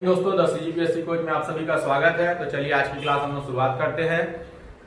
दोस्तों 10 GPSC coach में आप सभी का स्वागत है। तो चलिए आज की क्लास हम लोग शुरुआत करते हैं।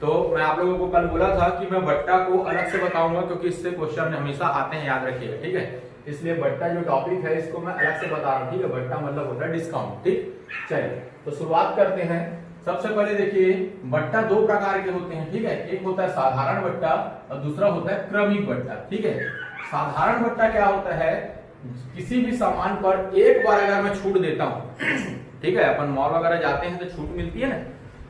तो मैं आप लोगों को कल बोला था कि मैं बट्टा को अलग से बताऊंगा क्योंकि इससे क्वेश्चन हमेशा आते हैं, याद रखिएगा, ठीक है। इसलिए बट्टा जो टॉपिक है इसको मैं अलग से बता रहा हूँ, ठीक है। बट्टा मतलब होता है डिस्काउंट, ठीक। चलिए तो शुरुआत करते हैं। सबसे पहले देखिए, बट्टा दो प्रकार के होते हैं, ठीक है। एक होता है साधारण बट्टा और दूसरा होता है क्रमिक बट्टा, ठीक है। साधारण बट्टा क्या होता है, किसी भी सामान पर एक बार अगर मैं छूट देता हूं, ठीक है, अपन मॉल वगैरह जाते हैं तो छूट मिलती है ना,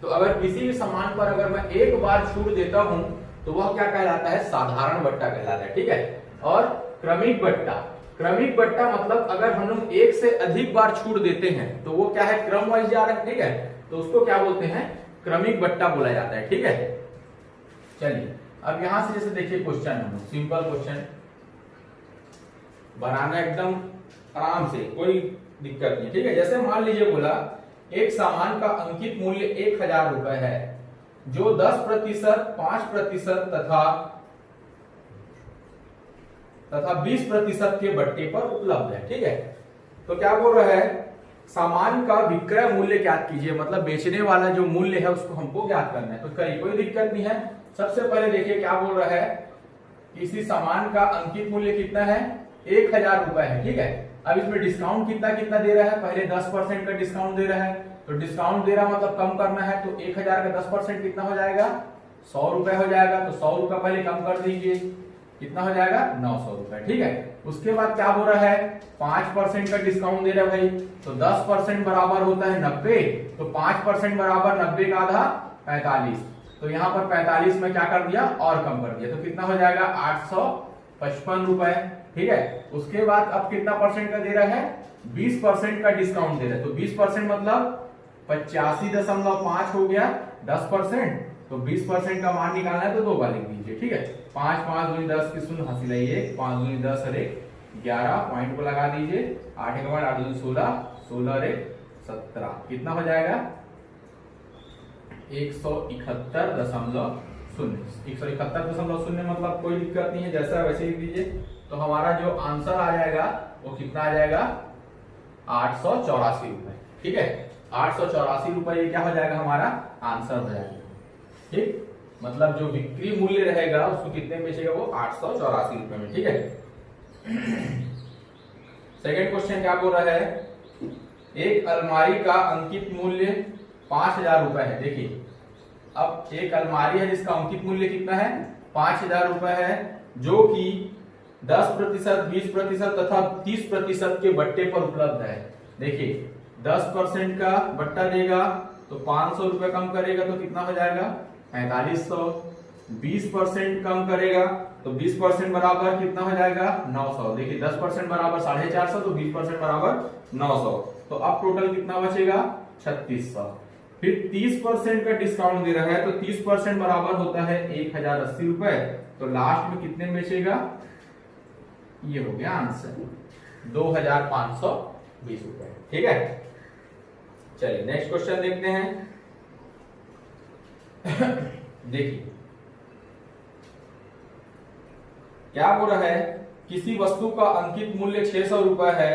तो अगर किसी भी सामान पर अगर मैं एक बार छूट देता हूं तो वह क्या कहलाता है, साधारण बट्टा कहलाता है, ठीक है। और क्रमिक बट्टा मतलब अगर हम लोग एक से अधिक बार छूट देते हैं तो वो क्या है, क्रम वाइज जा रहा है, ठीक है, तो उसको क्या बोलते हैं, क्रमिक बट्टा बोला जाता है, ठीक है। चलिए अब यहां से जैसे देखिए क्वेश्चन, हम सिंपल क्वेश्चन बनाना एकदम आराम से, कोई दिक्कत नहीं, ठीक है। जैसे मान लीजिए बोला एक सामान का अंकित मूल्य 1000 रुपए है जो 10%, 5% तथा 20% के बट्टे पर उपलब्ध है, ठीक है। तो क्या बोल रहा है, सामान का विक्रय मूल्य ज्ञात कीजिए, मतलब बेचने वाला जो मूल्य है उसको हमको ज्ञात करना है। तो कोई दिक्कत नहीं है। सबसे पहले देखिए क्या बोल रहा है, किसी सामान का अंकित मूल्य कितना है, 1000 रुपए है, ठीक है। अब इसमें डिस्काउंट कितना कितना दे रहा है, पहले 10% का डिस्काउंट दे रहा है, तो डिस्काउंट दे रहा मतलब कम करना है, तो 1000 का 10% कितना हो जाएगा, 100 रुपए हो जाएगा। तो 100 रुपए पहले कम कर दीजिए, कितना हो जाएगा, 900 रुपए, ठीक है। उसके बाद क्या हो रहा है, 5% का डिस्काउंट दे रहा है भाई, तो 10% बराबर होता है 90, तो 5% बराबर 90 का आधा 45, तो यहाँ पर 45 में क्या कर दिया और कम कर दिया, तो कितना हो जाएगा 855 रुपए, ठीक है। उसके बाद अब कितना परसेंट का दे रहा है, 20% का डिस्काउंट दे रहा है, तो 20% मतलब 85.5 हो गया, 10%, तो 20% का मान निकालना है तो दो बार लिख दीजिए, ठीक है। 5 5 दूनी 10 की शून्य हासिल है 1, 5 दूनी 10 और 1 11, पॉइंट को लगा दीजिए, 8 के बाद 8 दूनी 16, 16 और 1 17, कितना हो जाएगा 171.0, मतलब कोई दिक्कत नहीं है, जैसा वैसे लिख दीजिए। तो हमारा जो आंसर आ जाएगा वो कितना आ जाएगा, 884 रुपए, ठीक है। 884 रुपए ये क्या हो जाएगा, हमारा आंसर हो जाएगा, ठीक। मतलब जो बिक्री मूल्य रहेगा उसको कितने में बेचेगा, वो 884 रुपए में, ठीक है। सेकंड क्वेश्चन क्या बोल रहा है, एक अलमारी का अंकित मूल्य 5000 रुपए है। देखिए अब एक अलमारी है जिसका अंकित मूल्य कितना है, 5000 रुपए है, जो कि 10%, 20% तथा 30% के बट्टे पर उपलब्ध है। देखिए 10% का बट्टा देगा तो 500 रुपए कम करेगा तो कितना हो जाएगा 4500, 20% कम करेगा तो 20% बराबर कितना हो जाएगा 900। देखिए 10% बराबर 450, तो 20% बराबर 900, तो अब टोटल कितना बचेगा 3600। फिर 30% का डिस्काउंट दे रहा है, तो 30% बराबर होता है 1080 रुपए, तो लास्ट में कितने में बेचेगा, ये हो गया आंसर 2520 रुपए, ठीक है। चलिए नेक्स्ट क्वेश्चन देखते हैं। देखिए क्या बोल रहा है, किसी वस्तु का अंकित मूल्य 600 रुपए है,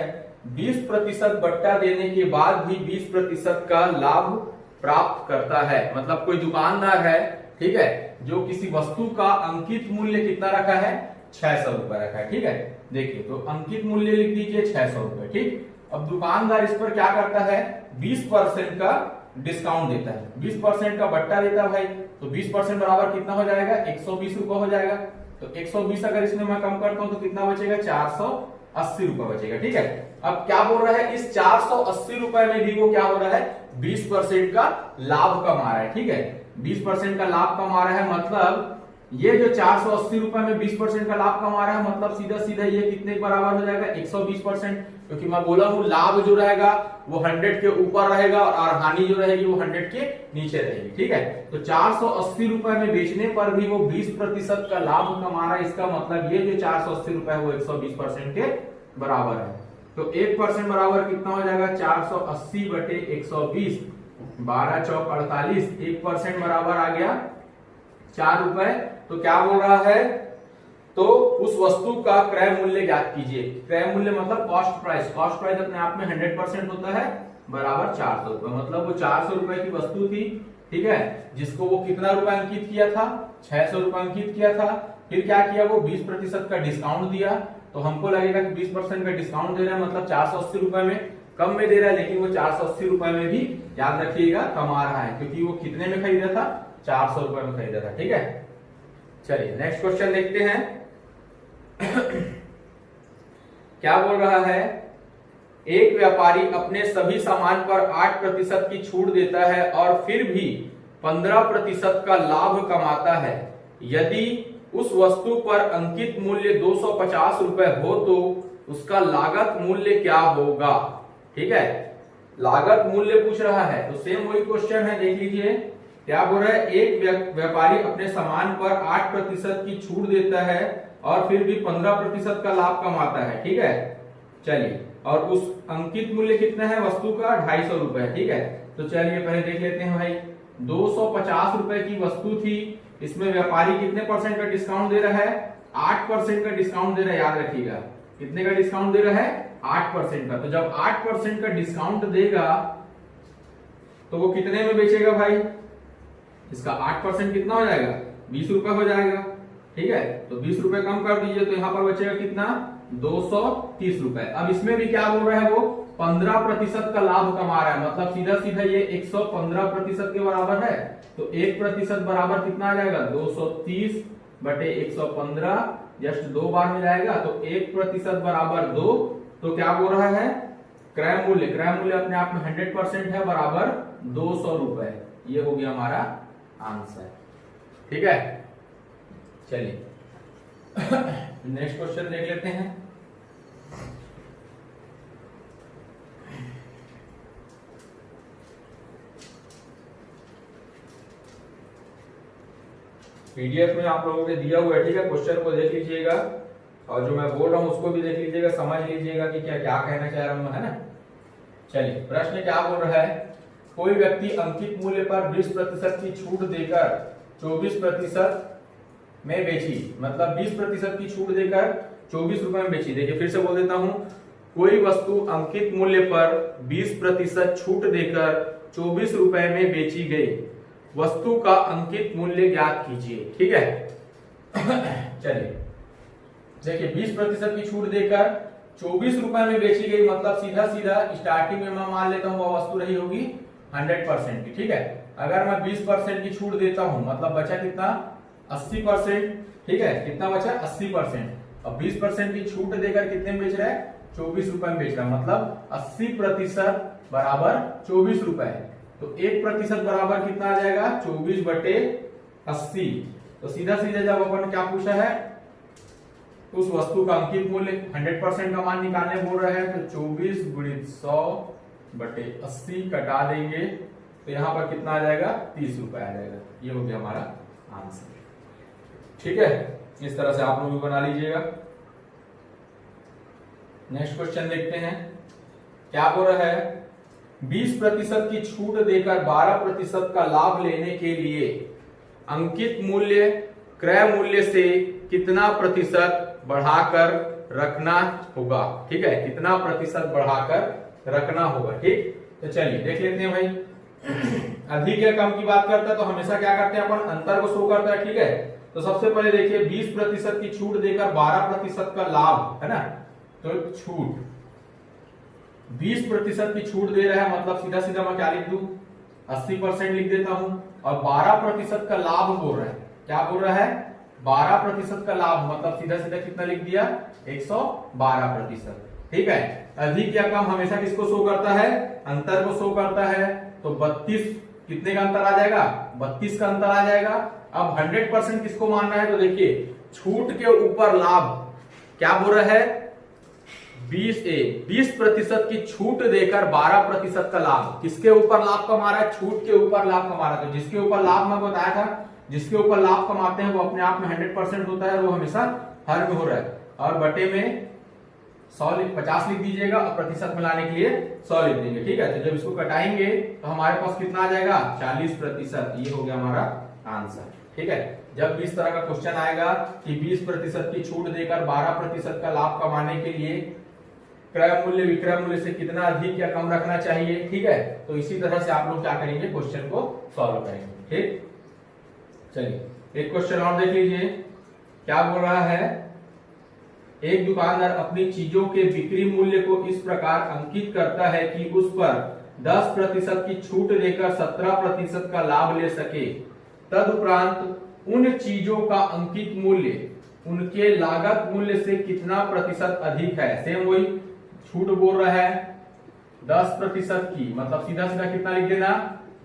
20% बट्टा देने के बाद भी 20% का लाभ प्राप्त करता है। मतलब कोई दुकानदार है, ठीक है, जो किसी वस्तु का अंकित मूल्य कितना रखा है, 600 रुपए रखा है, ठीक है। देखिए तो अंकित मूल्य लिख दीजिए 600 रुपए, ठीक। अब दुकानदार इस पर क्या करता है, 20% का डिस्काउंट देता है, 20% का बट्टा देता है भाई, तो 20% बराबर कितना हो जाएगा 120 रुपए हो जाएगा। तो 120 अगर इसमें मैं कम करता हूं तो कितना बचेगा 480 रुपए बचेगा, ठीक है। अब क्या बोल रहा है, इस 480 रुपए में भी वो क्या हो रहा है, 20% का लाभ कमा रहा है, ठीक है। 20% का लाभ कमा रहा है, मतलब ये जो 480 रुपए में 20% का लाभ कमा रहा है, मतलब सीधा सीधा ये कितने के बराबर हो जाएगा 120%, क्योंकि मैं बोला हूं लाभ जो रहेगा वो 100 के ऊपर रहेगा और हानि जो रहेगी वो 100 के नीचे रहेगी, ठीक है। तो 480 रुपए में बेचने पर भी वो 20% का लाभ कमा रहा है, इसका मतलब ये जो 480 रुपए है वो 120% के बराबर है। तो 1% बराबर कितना हो जाएगा 480 बटे 120, 12 चौक 48, 1% बराबर आ गया 4 रुपए। तो क्या बोल रहा है, तो उस वस्तु का क्रय मूल्य ज्ञात कीजिए। क्रय मूल्य मतलब कॉस्ट प्राइस। कॉस्ट प्राइस अपने आप में 100% होता है, बराबर 400 रुपए। मतलब वो 400 रुपए की वस्तु थी, ठीक है, जिसको वो कितना रुपए अंकित किया था, 600 रुपए अंकित किया था। फिर क्या किया, वो 20% का डिस्काउंट दिया। तो हमको लगेगा कि 20% का डिस्काउंट दे रहा है, मतलब 480 रुपए में कम में दे रहा है, लेकिन वो 480 रुपए में भी याद रखिएगा कमा रहा है, क्योंकि वो कितने में खरीदा था, 400 रुपए में खरीदा था। ठीक है, चलिए नेक्स्ट क्वेश्चन देखते हैं। क्या बोल रहा है, एक व्यापारी अपने सभी सामान पर 8% की छूट देता है और फिर भी 15% का लाभ कमाता है। यदि उस वस्तु पर अंकित मूल्य 250 रुपए हो तो उसका लागत मूल्य क्या होगा। ठीक है, लागत मूल्य पूछ रहा है, तो सेम वही क्वेश्चन है, देख लीजिए क्या बोल रहा है। एक व्यापारी अपने सामान पर 8% की छूट देता है और फिर भी 15% का लाभ कमाता है। ठीक है, चलिए, और उस अंकित मूल्य कितना है वस्तु का, 250 रुपए। ठीक है, तो चलिए पहले देख लेते हैं भाई, 250 रुपए की वस्तु थी, इसमें व्यापारी कितने परसेंट का डिस्काउंट दे रहा है, 8% का डिस्काउंट दे रहा है। याद रखिएगा कितने का डिस्काउंट दे रहा है, 8% का। तो जब 8% का डिस्काउंट देगा तो वो कितने में बेचेगा भाई, इसका 8% कितना हो जाएगा, 20 रुपए हो जाएगा। ठीक है, तो 20 रुपए कम कर दीजिए तो यहां पर बचेगा कितना, 230 रुपए। अब इसमें भी क्या बोल रहा है, वो 15% का लाभ कमा रहा है, मतलब सीधा सीधा ये 115% के बराबर है। तो 1% बराबर कितना आ जाएगा, 230 बटे 115, जस्ट 2 बार में जाएगा, तो 1% बराबर 2। तो क्या बोल रहा है, क्रय मूल्य, क्रय मूल्य अपने आप में 100% है, बराबर 200 रुपए। ये हो गया हमारा आंसर। ठीक है, चलिए नेक्स्ट क्वेश्चन देख लेते हैं। पीडीएफ में आप लोगों के दिया हुआ है, ठीक है, क्वेश्चन को देख लीजिएगा और जो मैं बोल रहा हूं उसको भी देख लीजिएगा, समझ लीजिएगा कि क्या क्या कहना चाह रहा हूं, है ना। चलिए, प्रश्न क्या बोल रहा है, कोई व्यक्ति अंकित मूल्य पर 20% की छूट देकर 24% में बेची, मतलब 20% की छूट देकर 24 रुपए में बेची। देखिए फिर से बोल देता हूं, कोई वस्तु अंकित मूल्य पर 20% छूट देकर 24 रुपए में बेची गई, वस्तु का अंकित मूल्य ज्ञात कीजिए। ठीक है, चलिए देखिए 20% की छूट देकर 24 रुपए में बेची गई, मतलब सीधा सीधा स्टार्टिंग में मैं मान लेता हूं वह वस्तु रही होगी 100% की। ठीक है, अगर मैं 20% की छूट देता हूं, मतलब बचा कितना, 80%। ठीक है, कितना बचा, 80%। अब 20% की छूट देकर कितने में बेच रहा है, 24 रुपए में बेच रहा है, मतलब 80% बराबर 24 रुपए। तो 1% बराबर कितना आ जाएगा, 24 बटे 80। तो सीधा सीधा जब अपन क्या पूछा है, उस वस्तु का अंकित मूल्य 100% का मान निकालने बोल रहा है, तो 24 गुणित 100 बटे 80 कटा देंगे, तो यहां पर कितना आ जाएगा, 30 रुपए आ जाएगा। ये हो गया हमारा आंसर। ठीक है, इस तरह से आप लोग भी बना लीजिएगा। नेक्स्ट क्वेश्चन देखते हैं, क्या बोल रहा है, 20% की छूट देकर 12% का लाभ लेने के लिए अंकित मूल्य क्रय मूल्य से कितना प्रतिशत बढ़ाकर रखना होगा। ठीक है, कितना प्रतिशत बढ़ाकर रखना होगा। ठीक, तो चलिए देख लेते हैं भाई। अधिक या कम की बात करता है तो हमेशा क्या करते हैं अपन, अंतर को शो करता है। ठीक है, तो सबसे पहले देखिए 20% की छूट देकर 12% का लाभ, है ना, तो छूट 20% की छूट दे रहा है, मतलब सीधा सीधा मैं क्या लिख दूं, 80% लिख देता हूं। और 12% का लाभ बोल रहा है, क्या बोल रहा है, 12% का लाभ, मतलब सीधा सीधा कितना लिख दिया, 112%। ठीक है, अधिक या कम हमेशा किसको शो करता है, अंतर को शो करता है। तो 32 कितने का अंतर आ जाएगा, 32 का अंतर आ जाएगा। अब 100% किसको मानना है, तो देखिए छूट के ऊपर लाभ, क्या बोल रहा है, 20% की छूट देकर 12% का लाभ, किसके ऊपर लाभ कमा रहा है, छूट के ऊपर लाभ कमा रहा है। तो जिसके ऊपर लाभ मैं बताया था, जिसके ऊपर लाभ कमाते हैं वो अपने आप में 100% होता है, वो हमेशा हर में हो रहा है। और बटे में 50 लिख दीजिएगा और प्रतिशत मिलाने के लिए 100 लिख देंगे। ठीक है, तो जब इसको कटाएंगे तो हमारे पास कितना आ जाएगा, 40%। ये हो गया हमारा आंसर। ठीक है। जब भी इस तरह का क्वेश्चन आएगा कि 20% की छूट देकर 12% का लाभ कमाने के लिए क्रय मूल्य विक्रय मूल्य से कितना अधिक या कम रखना चाहिए, ठीक है। तो इसी तरह से आप लोग क्या करेंगे, क्वेश्चन को सॉल्व करेंगे, ठीक। चलिए एक क्वेश्चन और देख लीजिए, क्या बोल रहा है। एक दुकानदार अपनी चीजों के बिक्री मूल्य को इस प्रकार अंकित करता है कि उस पर 10% की छूट देकर 17% का लाभ ले सके। तदुपरांत उन चीजों का अंकित मूल्य उनके लागत मूल्य से कितना प्रतिशत अधिक है। सेम वही छूट बोल रहा है 10% की, मतलब सीधा सीधा कितना लिख देना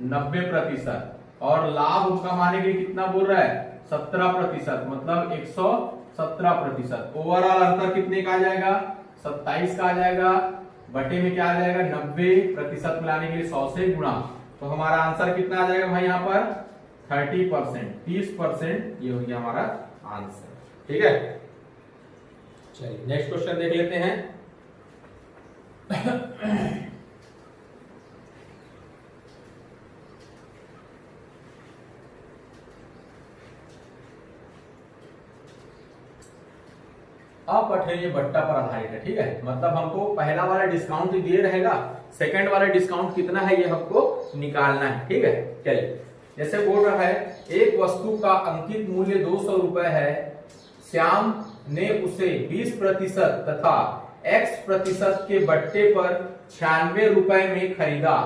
90%, और लाभ कमाने के लिए कितना बोल रहा है 17%, मतलब 117%। ओवरऑल अंतर कितने का आ जाएगा 27 का आ जाएगा, बटे में क्या आ जाएगा 90% मिलाने के लिए 100 से गुणा, तो हमारा आंसर कितना आ जाएगा भाई यहाँ पर 30%, 30%, ये हो गया हमारा आंसर, ठीक है। चलिए नेक्स्ट क्वेश्चन देख लेते हैं। अपठनीय बट्टा पर आधारित है, ठीक है। मतलब हमको पहला वाला डिस्काउंट दिए रहेगा, सेकंड वाला डिस्काउंट कितना है ये हमको निकालना है, ठीक है। चलिए जैसे बोल रहा है एक वस्तु का अंकित मूल्य 200 रुपए है, श्याम ने उसे 20% तथा x% के बट्टे पर 96 रुपए में खरीदा,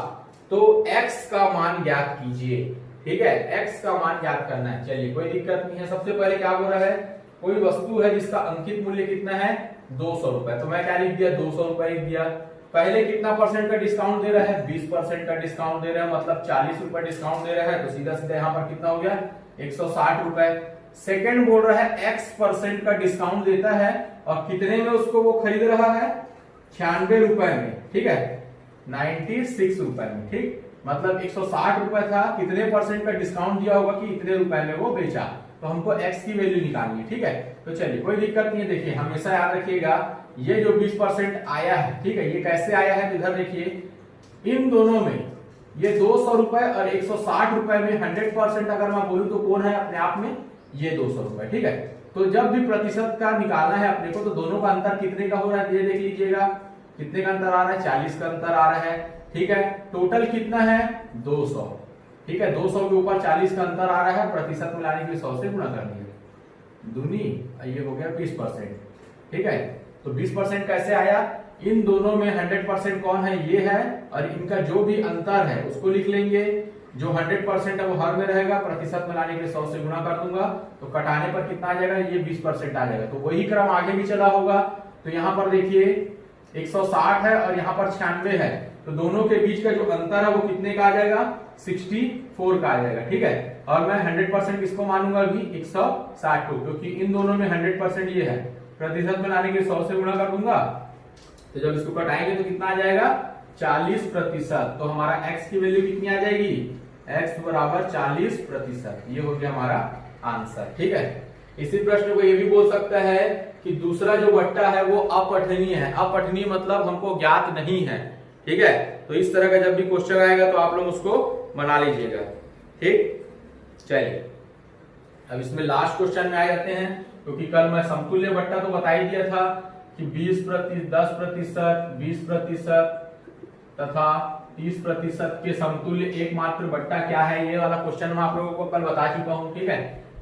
तो x का मान ज्ञात कीजिए, ठीक है। x का मान ज्ञात करना है। चलिए कोई दिक्कत नहीं है। सबसे पहले क्या बोल रहा है, कोई वस्तु है जिसका अंकित मूल्य कितना है 200 रुपए, तो मैं क्या लिख दिया 200 रुपए लिख दिया। पहले कितना परसेंट का डिस्काउंट दे रहा है 20% का डिस्काउंट दे रहा है, मतलब 40 रुपए डिस्काउंट दे रहा है, तो सीधा सीधा यहाँ पर कितना हो गया 160 रुपए। सेकंड बोल रहा है x% का डिस्काउंट देता है और कितने में उसको वो खरीद रहा है 96 रुपए में, ठीक है, 96 रुपए में, ठीक। मतलब 160 रुपए था, कितने परसेंट का डिस्काउंट दिया होगा कि इतने रुपए में वो बेचा, तो हमको x की वैल्यू निकालनी है, ठीक है। तो चलिए कोई दिक्कत नहीं है। देखिए हमेशा याद रखिएगा ये जो 20% आया है, ठीक है, ये कैसे आया है, तो इधर देखिए इन दोनों में ये 200 रुपए और 160 रुपए में 100% अगर मैं बोलूं तो कौन है अपने आप में ये 200 रुपए, ठीक है। तो जब भी प्रतिशत का निकालना है अपने को, तो दोनों का अंतर कितने का हो रहा है ये देख लीजिएगा, कितने का अंतर आ रहा है 40 का अंतर आ रहा है, ठीक है। टोटल कितना है 200, ठीक है। 200 के ऊपर 40 का अंतर आ रहा है, प्रतिशत मिलाने के लिए 100 से गुणा करनी है, दूनी, ये हो गया 20%, ठीक है। तो 20% कैसे आया, इन दोनों में 100% कौन है ये है, और इनका जो भी अंतर है उसको लिख लेंगे, जो 100% है वो हर में रहेगा, प्रतिशत मिलाने के लिए 100 से गुणा कर दूंगा, तो कटाने पर कितना आ जाएगा ये 20% आ जाएगा। तो वही क्रम आगे भी चला होगा। तो यहाँ पर देखिए 160 है और यहाँ पर 96 है, तो दोनों के बीच का जो अंतर है वो कितने का आ जाएगा 64 का आ जाएगा, ठीक है। और मैं 100% किसको मानूंगा अभी 160 को, क्योंकि इन दोनों में 100% ये है, प्रतिशत में लाने के लिए 100 से गुणा कर दूंगा, तो जब इसको कटाएंगे तो कितना आ जाएगा 40%। तो हमारा x की वैल्यू कितनी आ जाएगी, x बराबर 40%, ये हो गया हमारा आंसर, ठीक है। इसी प्रश्न को ये भी बोल सकता है कि दूसरा जो बट्टा है वो अपठनीय है। अपठनीय मतलब हमको ज्ञात नहीं है, ठीक है। तो इस तरह का जब भी क्वेश्चन आएगा तो आप लोग उसको बना लीजिएगा, ठीक। चलिए अब इसमें लास्ट क्वेश्चन में आ जाते हैं, क्योंकि कल मैं समतुल्य बट्टा तो बता ही दिया था कि 20%, 10%, 20% तथा 30% के समतुल्य एकमात्र बट्टा क्या है, ये वाला क्वेश्चन मैं आप लोगों को कल बता चुका हूं, ठीक है।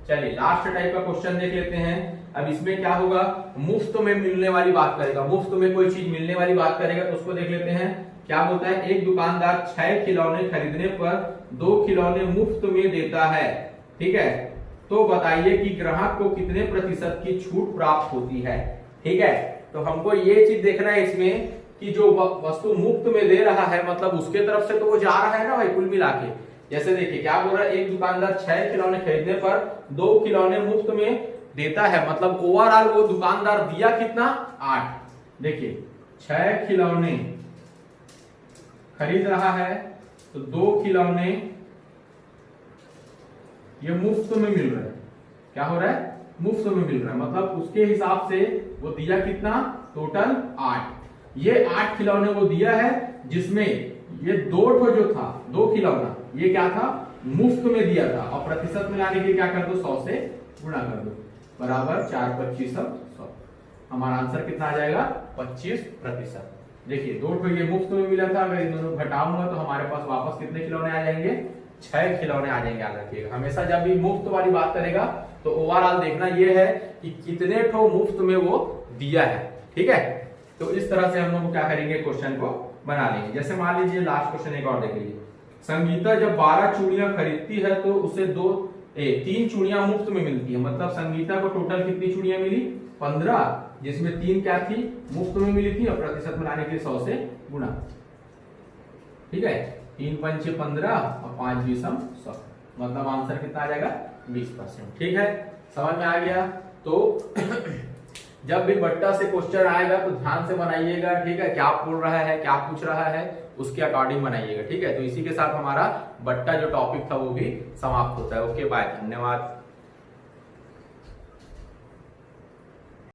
चलिए लास्ट टाइप का क्वेश्चन देख लेते हैं। अब इसमें क्या होगा, मुफ्त में मिलने वाली बात करेगा, मुफ्त में कोई चीज मिलने वाली बात करेगा, तो उसको देख लेते हैं। क्या बोलता है, एक दुकानदार 6 खिलौने खरीदने पर 2 खिलौने मुफ्त में देता है, ठीक है। तो बताइए कि ग्राहक को कितने प्रतिशत की छूट प्राप्त होती है, ठीक है। तो हमको ये चीज देखना है इसमें कि जो वस्तु मुफ्त में दे रहा है, मतलब उसके तरफ से तो वो जा रहा है ना भाई कुल मिला के। जैसे देखिए क्या बोल रहा है, एक दुकानदार 6 खिलौने खरीदने पर 2 खिलौने मुफ्त में देता है, मतलब ओवरऑल वो दुकानदार दिया कितना 8। देखिए 6 खिलौने खरीद रहा है तो 2 खिलौने ये मुफ्त में मिल रहे हैं। क्या हो रहा है, मुफ्त में मिल रहा है, मतलब उसके हिसाब से वो दिया कितना टोटल 8। ये 8 खिलौने वो दिया है, जिसमें ये 2 ठो जो था 2 खिलौना ये क्या था मुफ्त में दिया था, और प्रतिशत में लाने के लिए क्या कर दो, 100 से गुणा कर दो, बराबर 4×25=100। हमारा आंसर कितना आ जाएगा, 25%। देखिए 2 तो ये मुफ्त में मिला था, अगर इन दोनों घटाऊंगा तो हमारे पास वापस कितने खिलौने आ जाएंगे, 6 खिलौने आ जाएंगे। याद रखिएगा, हमेशा जब भी मुफ्त वाली बात करेगा तो ओवरऑल देखना ये है कि कितने ठो मुफ्त में वो दिया है, ठीक है। तो इस तरह से हम लोग क्या करेंगे, क्वेश्चन को बना लेंगे। जैसे मान लीजिए लास्ट क्वेश्चन एक और देख लीजिए, संगीता जब 12 चूड़ियां खरीदती है तो उसे 3 चूड़ियां मुफ्त में मिलती है। मतलब संगीता को टोटल कितनी चूड़ियां मिली, 15, जिसमें 3 क्या थी, मुफ्त में मिली थी, और प्रतिशत में लाने के लिए 100 से गुणा, ठीक है। 3×5 = 15 और 5×20=100, मतलब आंसर कितना आ जाएगा, 20%, ठीक है। समझ में आ गया। तो जब भी बट्टा से क्वेश्चन आएगा तो ध्यान से बनाइएगा, ठीक है। क्या बोल रहा है, क्या पूछ रहा है, उसके अकॉर्डिंग बनाइएगा, ठीक है। तो इसी के साथ हमारा बट्टा जो टॉपिक था वो भी समाप्त होता है। ओके बाय, धन्यवाद।